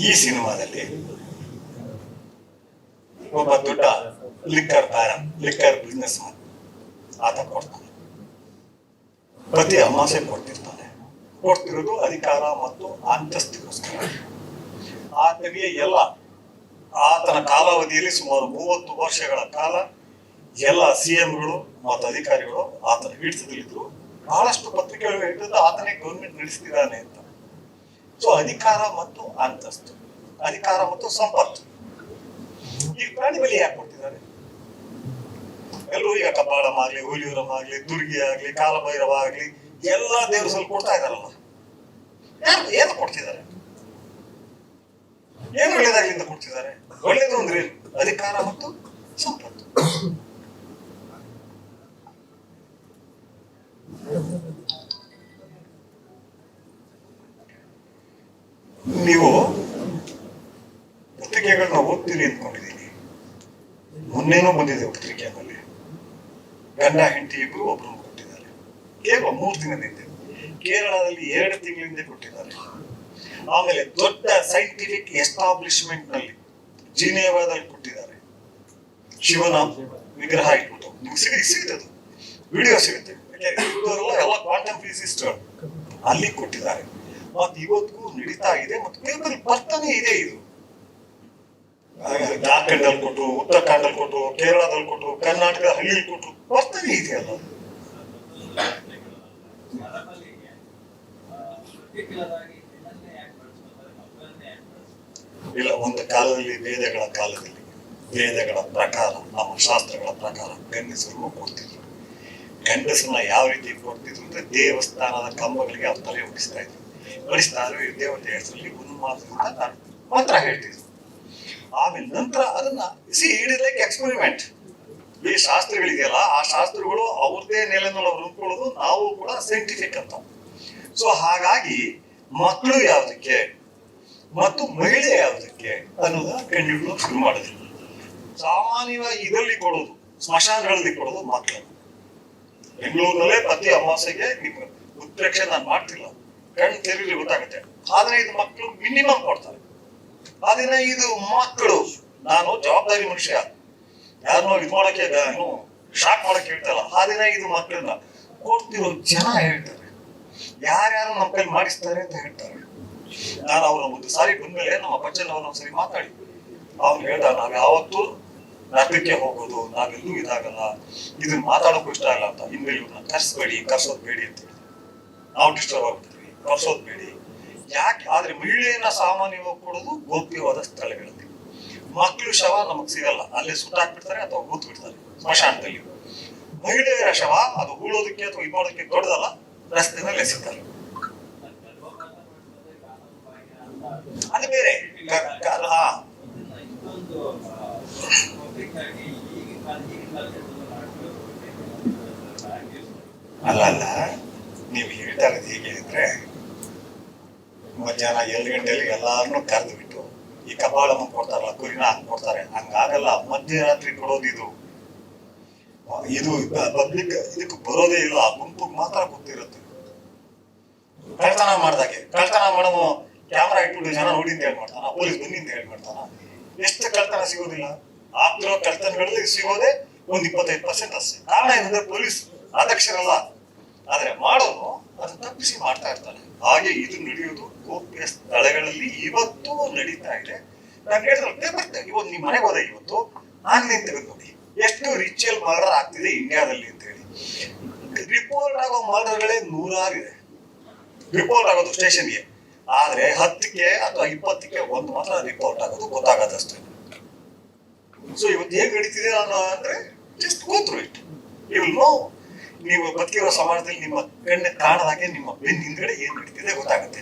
ಈ ಸಿನಿಮಾದಲ್ಲಿ ಒಬ್ಬ ದೊಡ್ಡ ಲಿಕ್ಕರ್ ಬಿಸ್ನೆಸ್ ಮ್ಯಾನ್ ಆತ ಕೊಡ್ತಾನೆ, ಪ್ರತಿ ಅಮಾಸೆ ಕೊಡ್ತಿರ್ತಾನೆ. ಕೊಡ್ತಿರೋದು ಅಧಿಕಾರ ಮತ್ತು ಅಂತಸ್ತಿಗೋಸ್ಕರ. ಆತನಿಗೆ ಆತನ ಕಾಲಾವಧಿಯಲ್ಲಿ ಸುಮಾರು 30 ವರ್ಷಗಳ ಕಾಲ ಎಲ್ಲ CMಗಳು ಮತ್ತು ಅಧಿಕಾರಿಗಳು ಆತನ ಹಿಡಿತದಲ್ಲಿದ್ರು. ಬಹಳಷ್ಟು ಪತ್ರಿಕೆಗಳು ಹಿಡಿದ ಆತನೇ ಗೌರ್ಮೆಂಟ್ ನಡೆಸ್ತಿದ್ದಾನೆ ಅಂತ. ಸೊ ಅಧಿಕಾರ ಮತ್ತು ಅಂತಸ್ತು, ಅಧಿಕಾರ ಮತ್ತು ಸಂಪತ್ತು, ಈ ಪ್ರಾಣಿ ಬಲಿ ಯಾಕೆ ಕೊಡ್ತಿದ್ದಾರೆ? ಎಲ್ಲರೂ ಈಗ ಕಪಾಳಂ ಆಗ್ಲಿ, ಹುಲಿಯೂರಂ ಆಗ್ಲಿ, ದುರ್ಗಿ ಆಗ್ಲಿ, ಕಾಲಭೈರವ ಆಗ್ಲಿ ಎಲ್ಲಾ ದೇವರು ಸ್ವಲ್ಪ ಕೊಡ್ತಾ ಇದಾರಲ್ಲ, ಏನು ಕೊಡ್ತಿದ್ದಾರೆ? ಏನು ಒಳ್ಳೇದಾಗ್ಲಿಂದ ಕೊಡ್ತಿದ್ದಾರೆ? ಒಳ್ಳೇದು ಅಂದ್ರೆ ಅಧಿಕಾರ ಮತ್ತು ಸಂಪತ್ತು. ನೀವು ಪತ್ರಿಕೆಗಳನ್ನ ಓದ್ತೀರಿ ಅಂದ್ಕೊಂಡಿದ್ದೀನಿ. ಮೊನ್ನೆನೂ ಬಂದಿದೆ ಪತ್ರಿಕೆಯಲ್ಲಿ, ಗಂಡ ಹೆಂಡತಿ ಇಬ್ರು ಒಬ್ರು ಕೊಟ್ಟಿದ್ದಾರೆ. ಕೇವಲ 3 ದಿನದಿಂದ. ಕೇರಳದಲ್ಲಿ 2 ತಿಂಗಳಿಂದ ಕೊಟ್ಟಿದ್ದಾರೆ. ಆಮೇಲೆ ದೊಡ್ಡ ಸೈಂಟಿಫಿಕ್ ಎಸ್ಟಾಬ್ಲಿಷ್ಮೆಂಟ್ ನಲ್ಲಿ ಜಿನೇವಾದಲ್ಲಿ ಕೊಟ್ಟಿದ್ದಾರೆ. ಶಿವನ ವಿಗ್ರಹ ಇಟ್ಬಿಟ್ಟು ನಿಮ್ಗೆ ಸಿಗುತ್ತದೆ, ವಿಡಿಯೋ ಸಿಗುತ್ತೆ. ಎಲ್ಲ ಕ್ವಾಂಟಮ್ ಫಿಸಿಸ್ಟ್ ಅಲ್ಲಿ ಕೊಟ್ಟಿದ್ದಾರೆ. ಮತ್ತು ಇವತ್ತಿಗೂ ನಡೀತಾ ಇದೆ ಮತ್ತು ಪೇಪರ್ ಬರ್ತಾನೆ ಇದೆ. ಇದು ಜಾರ್ಖಂಡಲ್ಲಿ ಕೊಟ್ಟು, ಉತ್ತರಾಖಂಡಲ್ಲಿ ಕೊಟ್ಟು, ಕೇರಳದಲ್ಲಿ ಕೊಟ್ಟು, ಕರ್ನಾಟಕ ಹಳ್ಳಿಯಲ್ಲಿ ಕೊಟ್ಟು ಬರ್ತಾನೆ ಇದೆಯಲ್ಲ. ಇಲ್ಲ, ಒಂದು ಕಾಲದಲ್ಲಿ ವೇದಗಳ ಪ್ರಕಾರ, ನಮ್ಮ ಶಾಸ್ತ್ರಗಳ ಪ್ರಕಾರ ಗಂಡಸರನ್ನು ಕೊಡ್ತಿದ್ರು. ಗಂಡಸರನ್ನ ಯಾವ ರೀತಿ ಕೊಡ್ತಿದ್ರು ಅಂದ್ರೆ ದೇವಸ್ಥಾನದ ಕಂಬಗಳಿಗೆ ಅವ್ರ ತಲೆ ಹೊಡಿಸ್ತಾ ಇದ್ರು. ದೇವತೆ ಹೆಸರಲ್ಲಿ ಉನ್ಮಾದದಿಂದ ಮಂತ್ರ ಹೇಳ್ತಿದ್ರು. ಆಮೇಲೆ ನಂತರ ಅದನ್ನ ಲೈಕ್ ಎಕ್ಸ್ಪೆರಿಮೆಂಟ್. ಈ ಶಾಸ್ತ್ರಗಳಿದೆಯಲ್ಲ, ಆ ಶಾಸ್ತ್ರಗಳು ಅವ್ರದೇ ನೆಲೆನಲ್ಲಿ ಅವ್ರು ಅಂದ್ಕೊಳ್ಳೋದು, ನಾವು ಕೂಡ ಸೈಂಟಿಫಿಕ್ ಅಂತ. ಸೊ ಹಾಗಾಗಿ ಮಕ್ಕಳು ಯಾವುದಕ್ಕೆ ಮತ್ತು ಮಹಿಳೆ ಯಾವುದಕ್ಕೆ ಅನ್ನೋದನ್ನ ಕಂಡುಹಿಡಿದು ಶುರು ಮಾಡಿದ್ರು. ಸಾಮಾನ್ಯವಾಗಿ ಇದರಲ್ಲಿ ಕೊಡೋದು, ಸ್ಮಶಾನಗಳಲ್ಲಿ ಕೊಡೋದು ಮಕ್ಕಳು. ಬೆಂಗಳೂರಿನಲ್ಲೇ ಪ್ರತಿ ಅಮಾಸೆಗೆ ನಿಮ್ಮ ಉತ್ಪ್ರೇಕ್ಷೆ ನಾನು ಮಾಡ್ತಿಲ್ಲ, ಕಣ್ಣು ತೆರೀಲಿ ಗೊತ್ತಾಗುತ್ತೆ. ಆದ್ರೆ ಇದು ಮಕ್ಕಳು ಮಿನಿಮಮ್ ಕೊಡ್ತಾರೆ. ಅದನ್ನ ಇದು ಮಕ್ಕಳು, ನಾನು ಜವಾಬ್ದಾರಿ ಮನುಷ್ಯ, ಯಾರನ್ನೋ ಇದು ಮಾಡಕ್ಕೆ ಶಾಕ್ ಮಾಡಕ್ಕೆ ಹೇಳ್ತಲ್ಲ. ಆದಿನ ಇದು ಮಕ್ಕಳನ್ನ ಕೊಡ್ತಿರೋ ಜನ ಹೇಳ್ತಾರೆ, ಯಾರ್ಯಾರು ನಮ್ಮ ಕೈಲಿ ಮಾಡಿಸ್ತಾರೆ ಅಂತ ಹೇಳ್ತಾರೆ. ನಾನು ಅವ್ರ ಒಂದು ಸಾರಿ ಬಂದ್ಮೇಲೆ ನಮ್ಮ ಪಂಚನ್ ಅವ್ರನ್ನ ಒಂದ್ಸರಿ ಮಾತಾಡಿ ಅವ್ನು ಹೇಳ್ದ, ನಾವ್ ಯಾವತ್ತೂ ನರ್ಕಕ್ಕೆ ಹೋಗೋದು, ನಾವೆಲ್ಲೂ ಇದಾಗಲ್ಲ, ಇದನ್ನ ಮಾತಾಡೋಕ್ಕೂ ಇಷ್ಟ ಆಗಲ್ಲ ಅಂತ. ಇನ್ಮೇಲೆ ಇವ್ರನ್ನ ಕರ್ಸೋದ್ ಬೇಡಿ ಅಂತ ಹೇಳಿದ್ರು. ನಾವು ಡಿಸ್ಟರ್ಬ್ ಆಗ್ಬಿಡ್ತೀವಿ, ಕರ್ಸೋದ್ ಬೇಡಿ. ಯಾಕೆ ಆದ್ರೆ ಮಹಿಳೆಯನ್ನ ಸಾಮಾನ್ಯವಾಗಿ ಕೊಡೋದು ಗೋಪ್ಯವಾದ ಸ್ಥಳಗಳಲ್ಲಿ. ಮಕ್ಕಳು ಶವ ನಮಗ್ ಸಿಗಲ್ಲ, ಅಲ್ಲೇ ಸುಟ್ಟಾಕ್ಬಿಡ್ತಾರೆ ಅಥವಾ ಹೂತ್ ಬಿಡ್ತಾರೆ ಸ್ಮಶಾನದಲ್ಲಿ. ಮಹಿಳೆಯರ ಶವ ಅದು ಹೂಳೋದಕ್ಕೆ ಅಥವಾ ಇದು ಮಾಡೋದಕ್ಕೆ ದೊಡ್ಡದಲ್ಲ, ರಸ್ತೆನಲ್ಲಿ ಎಸಿತಾರೆ. ಅದು ಬೇರೆ. ಅಲ್ಲ, ನೀವು ಹೇಳ್ತಾ ಇರೋದು ಹೇಗೆ ಅಂದ್ರೆ, ಮಧ್ಯಾಹ್ನ 2 ಗಂಟೆಯಲ್ಲಿ ಎಲ್ಲಾರನ್ನೂ ಕರೆದು ಬಿಟ್ಟು ಈ ಕಪಾಳಮ್ಮ ಕೊಡ್ತಾರಲ್ಲ, ಕುರಿನ ಹಂಗ್ ಕೊಡ್ತಾರೆ. ಹಂಗಾಗಲ್ಲ, ಮಧ್ಯರಾತ್ರಿ ಕೊಡೋದಿದು. ಇದು ಪಬ್ಲಿಕ್ ಇದಕ್ಕೆ ಬರೋದೇ ಇಲ್ಲ, ಆ ಗುಂಪಿಗೆ ಮಾತ್ರ ಗೊತ್ತಿರುತ್ತೆ. ಕಳ್ತನ ಮಾಡ್ದಾಗೆ, ಕಳ್ತನ ಮಾಡೋದು ಕ್ಯಾಮ್ರಾ ಇಟ್ಬಿಟ್ಟು ಜನ ನೋಡಿ ಅಂತ ಹೇಳಿ ಮಾಡ್ತಾನ, ಪೊಲೀಸ್ ಬನ್ನಿ ಅಂತ ಹೇಳಿ ಮಾಡ್ತಾನ. ಎಷ್ಟು ಕಳ್ತನ ಸಿಗೋದಿಲ್ಲ? ಆಗ್ತಿರೋ ಕಳ್ತನಗಳಲ್ಲಿ ಸಿಗೋದೇ ಒಂದು 25% ಅಷ್ಟೇ. ಕಾರಣ ಏನಂದ್ರೆ ಪೊಲೀಸ್ ಅದಕ್ಷರಲ್ಲ, ಆದ್ರೆ ಮಾಡೋನು ಅದು ತಪ್ಪಿಸಿ ಮಾಡ್ತಾ ಇರ್ತಾನೆ. ಹಾಗೆ ಇದು ನಡೆಯೋದು ಗೋಪ್ಯ ಸ್ಥಳಗಳಲ್ಲಿ ಇವತ್ತು ನಡೀತಾ ಇದೆ. ನಾನು ಹೇಳಿದ್ರೆ ಪೇಪರ್ ಇವತ್ತು ನಿಮ್ಮ ಮನೆಗೆ ಹೋದ ಇವತ್ತು ಆನ್ಲೈನ್ ತೆಗೆದು ನೋಡಿ, ಎಷ್ಟು ರಿಚುವಲ್ ಮರ್ಡರ್ ಆಗ್ತಿದೆ ಇಂಡಿಯಾದಲ್ಲಿ ಅಂತ ಹೇಳಿ. ರಿಪೋರ್ಟ್ ಆಗೋ ಮರ್ಡರ್ಗಳೇ 100 ಇದೆ ರಿಪೋರ್ಟ್ ಆಗೋದು ಸ್ಟೇಷನ್ಗೆ. ಆದ್ರೆ 10ಕ್ಕೆ ಅಥವಾ 20ಕ್ಕೆ ಒಂದು ಮಾತ್ರ ರಿಪೋರ್ಟ್ ಆಗೋದು, ಗೊತ್ತಾಗದಷ್ಟೇ. ಸೊ ಇವತ್ತು ಹೇಗೆ ನಡೀತಿದೆ ಅಂದ್ರೆ just go through it, you will know. ನೀವು ಬದುಕಿರೋ ಸಮಾಜದಲ್ಲಿ ನಿಮ್ಮ ಕಣ್ಣು ಕಾಣದಾಗೆ ನಿಮ್ಮ ಬೆನ್ನ ಹಿಂದ್ಗಡೆ ಏನ್ ನಡೀತಿದೆ ಗೊತ್ತಾಗುತ್ತೆ.